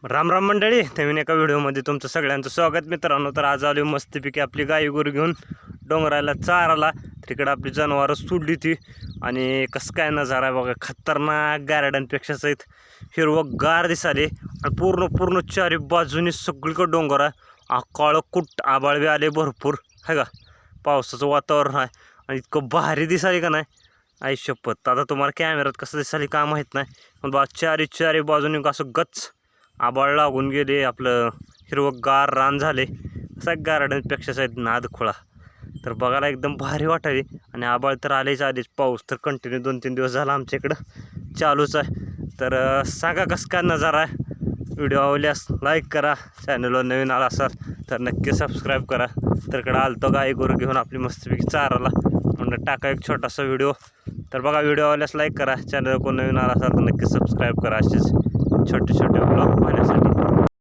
राम राम मंडळी, नवीन एका व्हिडिओमध्ये तुमचं सगळ्यांचं स्वागत मित्रांनो. तर आज आलो मस्तपैकी आपली गाई गोरू घेऊन डोंगराला चाराला. तिकडं आपली जनावरं सोडली ती आणि कसं काय नजारा आहे बघा. खतरनाक गार्डनपेक्षा सहित हिरवं गार दिसाले आणि पूर्ण चारी बाजूनी सगळीकडं डोंगर आहे. काळं कुट्ट आबाळ बी आले भरपूर आहे का. पावसाचं वातावरण आहे आणि इतकं भारी दिसाले का नाही आई शपथ. आता तुम्हाला कॅमेऱ्यात कसं दिसाले का माहीत नाही, पण बा चारी बाजूनी असं गच्च आबाळ लागून गेले. आपलं हिरवं गार रान झाले. असा गार्डनपेक्षा साईड नाद खोळा. तर बघायला एकदम भारी वाटायले आणि आबाळ तर आलेच. पाऊस तर कंटिन्यू 2-3 दिवस झाला आमच्या इकडं चालूच आहे. तर सांगा कसं काय नजारा आहे. व्हिडिओ आवडल्यास लाईक करा, चॅनलवर नवीन आला असाल तर नक्की सबस्क्राईब करा. तर इकडं आलतो गाई गोरू घेऊन आपली मस्तपैकी चाराला, म्हणलं टाका एक छोटासा व्हिडिओ. तर बघा, व्हिडिओ आवडल्यास लाईक करा, चॅनलवर कोण नवीन आला असाल तर नक्की सबस्क्राईब करा. असेच छोटे ब्लॉग पाहण्यासाठी.